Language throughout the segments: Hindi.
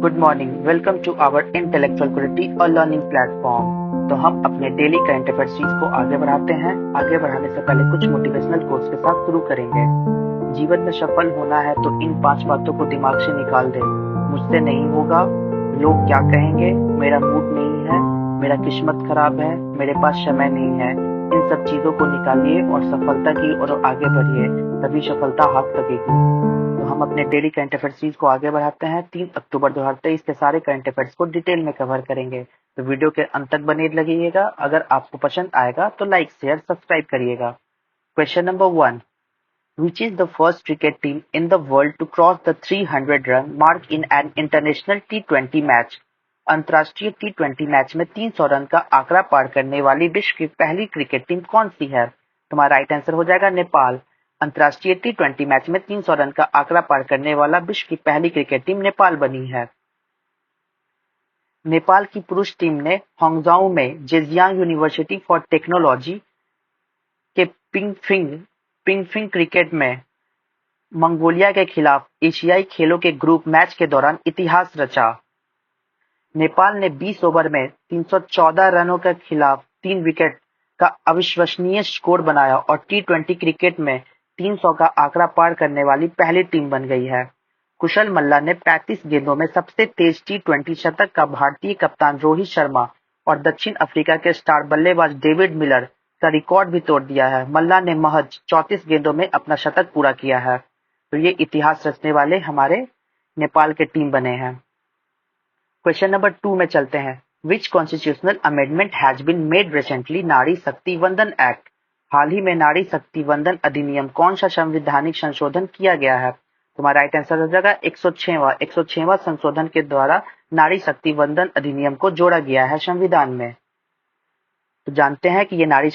Good morning, welcome to our intellectual quality और लर्निंग प्लेटफॉर्म। तो हम अपने डेली करंट अफेयर सीरीज को आगे बढ़ाते हैं। आगे बढ़ाने से पहले कुछ मोटिवेशनल कोट्स के साथ शुरू करेंगे। जीवन में सफल होना है तो इन 5 बातों को दिमाग से निकाल दे। मुझसे नहीं होगा, लोग क्या कहेंगे, मेरा मूड नहीं है, मेरा किस्मत खराब है, मेरे पास समय नहीं है। इन सब चीजों को निकालिए और सफलता की ओर आगे बढ़िए, तभी सफलता हाथ लगेगी। तो हम अपने डेली करंट अफेयर सीरीज को आगे बढ़ाते हैं। 3 अक्टूबर 2023 के सारे करंट अफेयर्स को डिटेल में कवर करेंगे। तो वीडियो के अंत तक बने रहिएगा। अगर आपको पसंद आएगा तो लाइक शेयर सब्सक्राइब करिएगा। Question number 1, which is the first cricket team in the world to cross the 300 run mark in an international T20 match? अंतर्राष्ट्रीय T20 मैच में 300 रन का आंकड़ा पार करने वाली विश्व की पहली क्रिकेट टीम कौन सी है? तुम्हारा राइट आंसर हो जाएगा नेपाल। अंतर्राष्ट्रीय T20 मैच में 300 रन का आंकड़ा पार करने वाला विश्व की पहली क्रिकेट टीम नेपाल बनी है। नेपाल की पुरुष टीम ने हांगझाऊ में जेजियांग यूनिवर्सिटी फॉर टेक्नोलॉजी के पिंगफिंग क्रिकेट में मंगोलिया के खिलाफ एशियाई खेलों के ग्रुप मैच के दौरान इतिहास रचा। नेपाल ने 20 ओवर में 314 रनों के खिलाफ 3 विकेट का अविश्वसनीय स्कोर बनाया और टी20 क्रिकेट में 300 का आंकड़ा पार करने वाली पहली टीम बन गई है। कुशल मल्ला ने 35 गेंदों में सबसे तेज टी20 शतक का भारतीय कप्तान रोहित शर्मा और दक्षिण अफ्रीका के स्टार बल्लेबाज डेविड मिलर का रिकॉर्ड भी तोड़ दिया है। मल्ला ने महज 34 गेंदों में अपना शतक पूरा किया है। तो ये इतिहास रचने वाले हमारे नेपाल के टीम बने हैं। क्वेश्चन नंबर 2 में चलते हैं। Which constitutional amendment has been made recently? Nari Shakti वंदन एक्ट। हाल ही में नारी शक्ति वंदन अधिनियम कौन सा संवैधानिक संशोधन किया गया है? तुम्हारा राइट आंसर हो जाएगा 106वां संशोधन के द्वारा नारी शक्ति वंदन अधिनियम को जोड़ा गया है संविधान में। तो जानते हैं कि ये नारी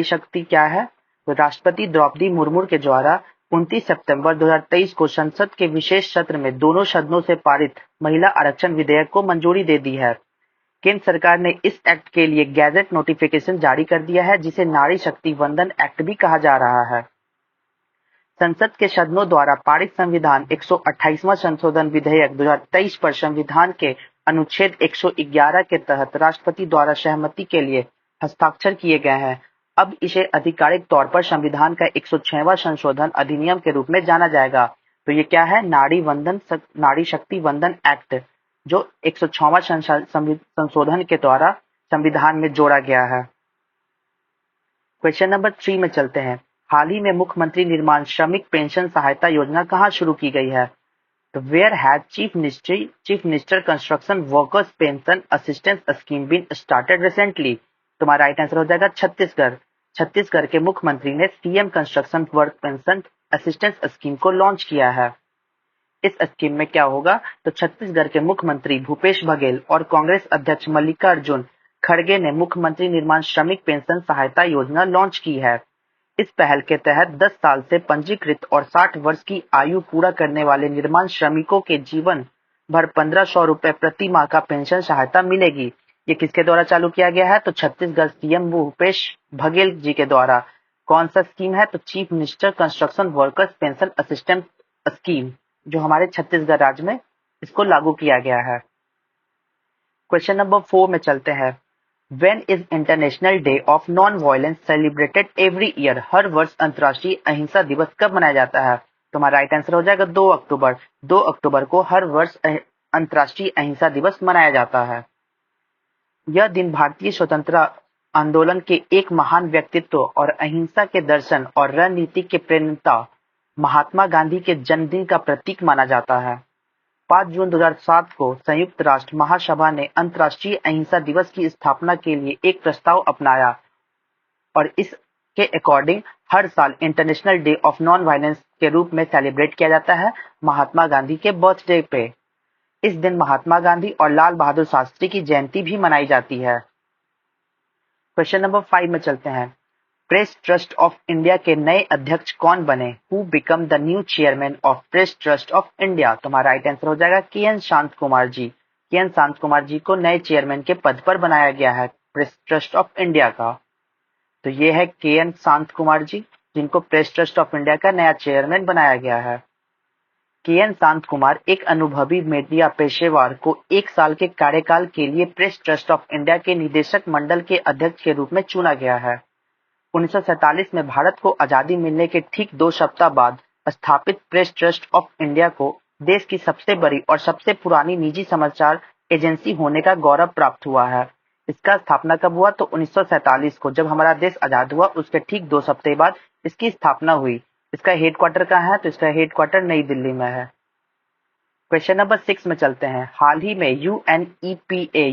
शक्ति क्या है? तो राष्ट्रपति द्रौपदी मुर्मू के द्वारा 29 सितंबर 2023 को संसद के विशेष सत्र में दोनों सदनों से पारित महिला आरक्षण विधेयक को मंजूरी दे दी है। केंद्र सरकार ने इस एक्ट के लिए गैजेट नोटिफिकेशन जारी कर दिया है, जिसे नारी शक्ति वंदन एक्ट भी कहा जा रहा है। संसद के सदनों द्वारा पारित संविधान 128वां संशोधन विधेयक 2023 पर संविधान के अनुच्छेद 111 के तहत राष्ट्रपति द्वारा सहमति के लिए हस्ताक्षर किए गए हैं। अब इसे आधिकारिक तौर पर संविधान का 106वां संशोधन अधिनियम के रूप में जाना जाएगा। तो ये क्या है? नारी शक्ति वंदन एक्ट, जो 106वां संशोधन के द्वारा संविधान में जोड़ा गया है। क्वेश्चन नंबर 3 में चलते हैं। हाल ही में मुख्यमंत्री निर्माण श्रमिक पेंशन सहायता योजना कहाँ शुरू की गई है? तो where has chief minister construction workers pension assistance scheme been started recently? तुम्हारा राइट आंसर हो जाएगा छत्तीसगढ़। छत्तीसगढ़ के मुख्यमंत्री ने CM construction work pension assistance scheme को लॉन्च किया है। इस स्कीम में क्या होगा? तो छत्तीसगढ़ के मुख्यमंत्री भूपेश बघेल और कांग्रेस अध्यक्ष मल्लिकार्जुन खड़गे ने मुख्यमंत्री निर्माण श्रमिक पेंशन सहायता योजना लॉन्च की है। इस पहल के तहत 10 साल से पंजीकृत और 60 वर्ष की आयु पूरा करने वाले निर्माण श्रमिकों के जीवन भर 1500 रुपए प्रति माह का पेंशन सहायता मिलेगी। ये किसके द्वारा चालू किया गया है? तो छत्तीसगढ़ सीएम भूपेश बघेल जी के द्वारा। कौन सा स्कीम है? तो chief minister construction workers pension assistance scheme, जो हमारे छत्तीसगढ़ राज्य में इसको लागू किया गया है। क्वेश्चन नंबर 4 में चलते हैं। When is international day of non violence celebrated every year? हर वर्ष अंतर्राष्ट्रीय अहिंसा दिवस कब मनाया जाता है? तुम्हारा राइट आंसर हो जाएगा 2 अक्टूबर। 2 अक्टूबर को हर वर्ष अंतर्राष्ट्रीय अहिंसा दिवस मनाया जाता है। यह दिन भारतीय स्वतंत्रता आंदोलन के एक महान व्यक्तित्व और अहिंसा के दर्शन और रणनीति के प्रणेता महात्मा गांधी के जन्मदिन का प्रतीक माना जाता है। 5 जून 2007 को संयुक्त राष्ट्र महासभा ने अंतर्राष्ट्रीय अहिंसा दिवस की स्थापना के लिए एक प्रस्ताव अपनाया और इसके अकॉर्डिंग हर साल international day of non violence के रूप में सेलिब्रेट किया जाता है महात्मा गांधी के बर्थडे पे। इस दिन महात्मा गांधी और लाल बहादुर शास्त्री की जयंती भी मनाई जाती है। क्वेश्चन नंबर 5 में चलते हैं। प्रेस ट्रस्ट ऑफ इंडिया के नए अध्यक्ष कौन बने? Who become the new chairman of press trust of India? तुम्हारा राइट आंसर हो जाएगा के.एन. शांत कुमार जी। के.एन. शांत कुमार जी को नए चेयरमैन के पद पर बनाया गया है प्रेस ट्रस्ट ऑफ इंडिया का। तो ये है के.एन. शांत कुमार जी, जिनको प्रेस ट्रस्ट ऑफ इंडिया का नया चेयरमैन बनाया गया है। के.एन. शांत कुमार एक अनुभवी मीडिया पेशेवर को 1 साल के कार्यकाल के लिए प्रेस ट्रस्ट ऑफ इंडिया के निदेशक मंडल के अध्यक्ष के रूप में चुना गया है। 1947 में भारत को आजादी मिलने के ठीक 2 सप्ताह बाद स्थापित प्रेस ट्रस्ट ऑफ इंडिया को देश की सबसे बड़ी और सबसे पुरानी निजी समाचार एजेंसी होने का गौरव प्राप्त हुआ है। इसका स्थापना कब हुआ? तो 1947 को, जब हमारा देश आजाद हुआ उसके ठीक 2 सप्ताह बाद इसकी स्थापना हुई। इसका हेडक्वार्टर कहाँ है? तो इसका हेडक्वार्टर नई दिल्ली में है। क्वेश्चन नंबर 6 में चलते हैं। हाल ही में यूएनईपीए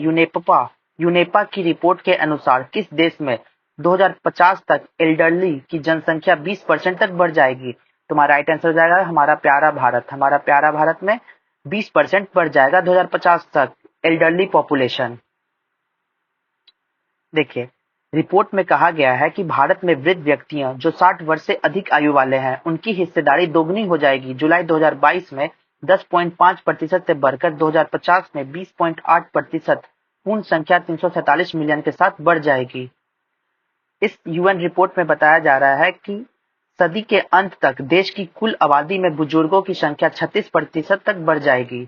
यूनेपा की रिपोर्ट के अनुसार किस देश में 2050 तक एल्डरली की जनसंख्या 20% तक बढ़ जाएगी? तुम्हारा राइट आंसर हो जाएगा हमारा प्यारा भारत। हमारा प्यारा भारत में 20% बढ़ जाएगा 2050 तक एल्डरली पॉपुलेशन। देखिए, रिपोर्ट में कहा गया है कि भारत में वृद्ध व्यक्तियां जो 60 वर्ष से अधिक आयु वाले हैं उनकी हिस्सेदारी दोगुनी हो जाएगी। जुलाई 2022 में 10.5% से बढ़कर 2050 में 20.8%, पूर्ण संख्या 347 मिलियन के साथ बढ़ जाएगी। इस यूएन रिपोर्ट में बताया जा रहा है कि सदी के अंत तक देश की कुल आबादी में बुजुर्गों की संख्या 36% तक बढ़ जाएगी।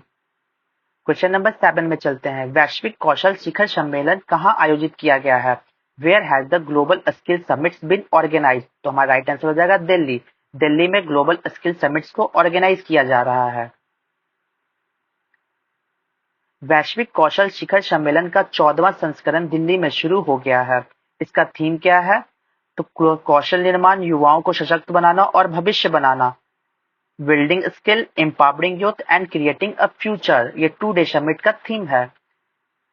क्वेश्चन नंबर 7 में चलते हैं। वैश्विक कौशल शिखर सम्मेलन कहाँ आयोजित किया गया है? Where has the global skill summits been organised? तो हमारा राइट आंसर हो जाएगा दिल्ली। दिल्ली में ग्लोबल स्किल समिट्स को ऑर्गेनाइज किया जा रहा है। वैश्विक कौशल शिखर सम्मेलन का 14वां संस्करण दिल्ली में शुरू हो गया है। इसका थीम क्या है? तो कौशल निर्माण, युवाओं को सशक्त बनाना और भविष्य बनाना। Building skill, empowering youth and creating a future, ये 2 डे समिट का थीम है।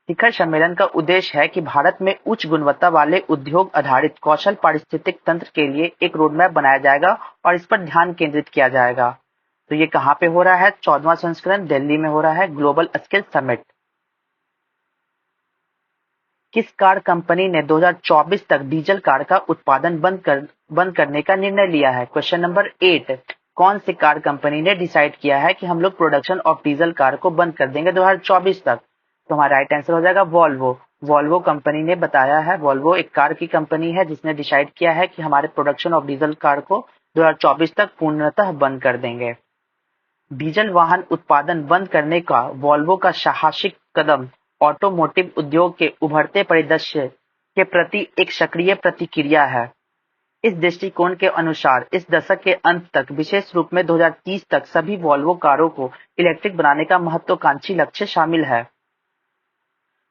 शिखर सम्मेलन का उद्देश्य है कि भारत में उच्च गुणवत्ता वाले उद्योग आधारित कौशल पारिस्थितिक तंत्र के लिए एक रोडमैप बनाया जाएगा और इस पर ध्यान केंद्रित किया जाएगा। तो ये कहाँ पे हो रहा है? 14वां संस्करण दिल्ली में हो रहा है, ग्लोबल स्किल समिट। किस कार कंपनी ने 2024 तक डीजल कार का उत्पादन बंद करने का निर्णय लिया है? Question number 8। कौन सी कार कंपनी ने डिसाइड किया है कि हम लोग प्रोडक्शन ऑफ डीजल कार को बंद कर देंगे 2024 तक? तो हमारा राइट आंसर हो जाएगा वॉल्वो। वॉल्वो कंपनी ने बताया है। वॉल्वो एक कार की कंपनी है जिसने डिसाइड किया है कि हमारे प्रोडक्शन ऑफ डीजल कार को 2024 तक पूर्णतः बंद कर देंगे। डीजल वाहन उत्पादन बंद करने का वॉल्वो का साहसिक कदम ऑटोमोटिव उद्योग के उभरते परिदृश्य के प्रति एक सक्रिय प्रतिक्रिया है। इस दृष्टिकोण के अनुसार इस दशक के अंत तक, विशेष रूप में 2030 तक, सभी वॉल्वो कारों को इलेक्ट्रिक बनाने का महत्वाकांक्षी लक्ष्य शामिल है।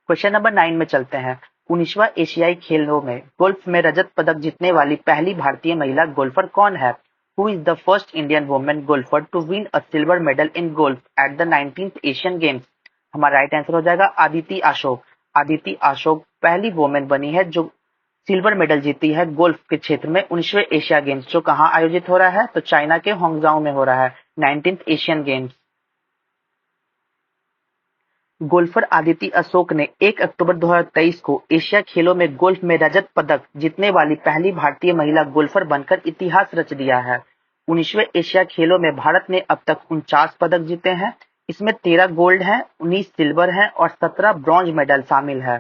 क्वेश्चन नंबर 9 में चलते हैं। 19वां एशियाई खेलों में गोल्फ में रजत पदक जीतने वाली पहली भारतीय महिला गोल्फर कौन है? Who is the first Indian woman golfer to win a silver medal in golf at the 19th Asian Games? हमारा राइट आंसर हो जाएगा आदिति अशोक। आदिति अशोक पहली वुमेन बनी है जो सिल्वर मेडल जीती है गोल्फ के क्षेत्र में 19वें एशिया गेम्स, जो कहाँ आयोजित हो रहा है? तो चाइना के होंगजाओ में हो रहा है, 19th Asian games. Golfer Aditi Ashok ने 1 अक्टूबर 2023 को एशिया खेलों में गोल्फ में रजत पदक जीतने वाली पहली भारतीय महिला गोल्फर बनकर इतिहास रच दिया है। 19वें एशिया खेलों में भारत ने अब तक 49 पदक जीते हैं। इसमें 13 गोल्ड हैं, 19 सिल्वर हैं और 17 ब्रॉन्ज मेडल शामिल है।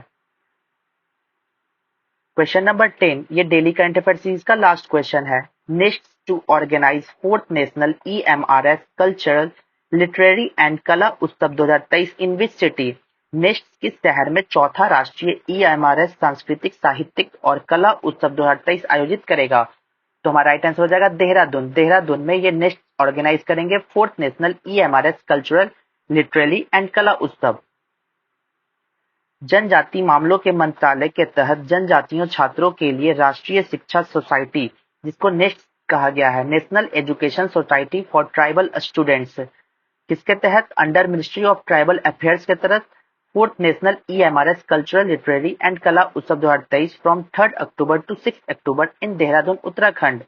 क्वेश्चन नंबर 10, ये डेली करंट अफेयर सीरीज का लास्ट क्वेश्चन है। Next to organise 4th national EMRS cultural literary and Kala Utsav 2023 in which city? Next किस शहर में चौथा राष्ट्रीय EMRS सांस्कृतिक, साहित्यिक और कला उत्सव 2023 आयोजित करेगा? तो हमारा राइट आंसर हो जाएगा देहरादून। देहरादून में ये नेक्स्ट ऑर्गेनाइज करेंगे 4th national EMRS cultural literary and Kala उत्सव। जनजाति मामलों के मंत्रालय के तहत जनजातीय छात्रों के लिए राष्ट्रीय शिक्षा सोसाइटी, जिसको नेक्स्ट कहा गया है, national education society for tribal students, किसके तहत? Under ministry of tribal affairs के तहत 4th national EMRS cultural literary and Kala Utsav 2023 from 3rd October to 6th October in Dehradun, Uttarakhand.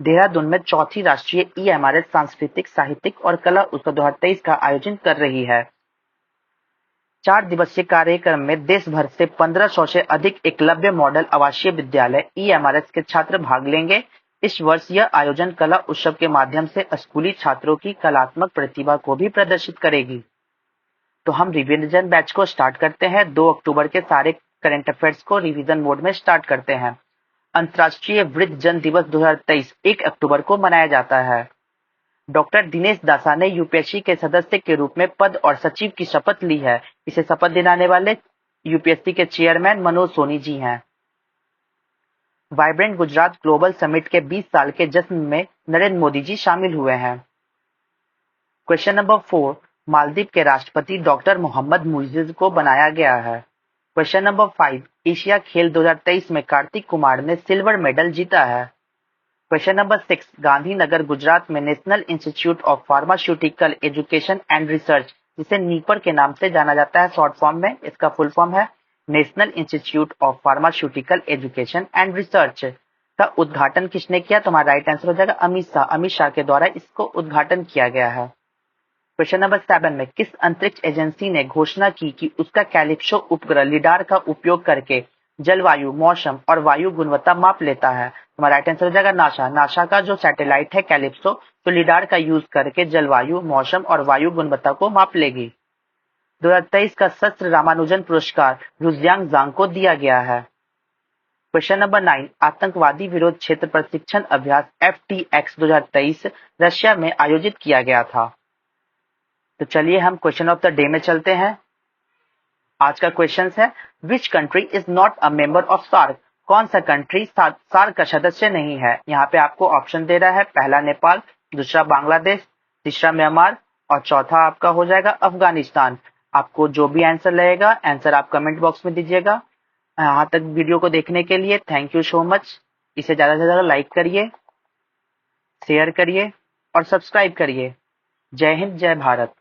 Dehradun में चौथी राष्ट्रीय EMRS सांस्कृतिक, साहित्यिक और कला उत्सव 2023 का आयोजन कर रही है। 4 दिवसीय कार्यक्रम में देश भर से 1500 से अधिक एकलव्य मॉडल आवासीय विद्यालय EMRS के छात्र भाग लेंगे। इस वर्ष यह आयोजन कला उत्सव के माध्यम से स्कूली छात्रों की कलात्मक प्रतिभा को भी प्रदर्शित करेगी। तो हम रिवीजन बैच को स्टार्ट करते हैं। 2 अक्टूबर के सारे करंट अफेयर्स को रिवीजन मोड में स्टार्ट करते हैं। अंतर्राष्ट्रीय वृद्धजन दिवस 2023 1 अक्टूबर को मनाया जाता है। डॉक्टर दिनेश दासा ने यूपीएससी के सदस्य के रूप में पद और सचिव की शपथ ली है। इसे शपथ दिलाने वाले यूपीएससी के चेयरमैन मनोज सोनी जी हैं। वाइब्रेंट गुजरात ग्लोबल समिट के 20 साल के जश्न में नरेंद्र मोदी जी शामिल हुए हैं। क्वेश्चन नंबर 4, मालदीव के राष्ट्रपति डॉक्टर मोहम्मद मुइज़ को बनाया गया है। क्वेश्चन नंबर 5, एशिया खेल 2023 में कार्तिक कुमार ने सिल्वर मेडल जीता है। क्वेश्चन नंबर 6, गांधीनगर गुजरात में national institute of pharmaceutical education and research, जिसे नीपर के नाम से जाना जाता है शॉर्ट फॉर्म में, इसका फुल फॉर्म है national institute of pharmaceutical education and research, का उद्घाटन किसने किया? तुम्हारा राइट आंसर हो जाएगा अमित शाह। अमित शाह के द्वारा इसको उद्घाटन किया गया है। क्वेश्चन नंबर 7 में किस अंतरिक्ष एजेंसी ने घोषणा की कि उसका कैलिप्सो उपग्रह लिडार का उपयोग करके जलवायु, मौसम और वायु गुणवत्ता माप लेता है? तुम्हारा राइट आंसर हो जाएगा नासा। नासा का जो सैटेलाइट है कैलिप्सो, तो लिडार का यूज करके जलवायु, मौसम और वायु गुणवत्ता को माप लेगी। 2023 का शस्त्र रामानुजन पुरस्कार रुजियांग जांग को दिया गया है। क्वेश्चन नंबर 9, आतंकवादी विरोध क्षेत्र प्रशिक्षण अभ्यास FTX 2023 रशिया में आयोजित किया गया था। तो चलिए हम क्वेश्चन ऑफ द डे में चलते हैं। आज का क्वेश्चन है, which country is not a member of SAARC? कौन सा कंट्री सार्क का सदस्य नहीं है? यहाँ पे आपको ऑप्शन दे रहा है, पहला नेपाल, दूसरा बांग्लादेश, तीसरा म्यांमार और चौथा आपका हो जाएगा अफगानिस्तान। आपको जो भी आंसर लगेगा, आंसर आप कमेंट बॉक्स में दीजिएगा। यहाँ तक वीडियो को देखने के लिए थैंक यू सो मच। इसे ज्यादा से ज्यादा लाइक करिए, शेयर करिए और सब्सक्राइब करिए। जय हिंद, जय भारत।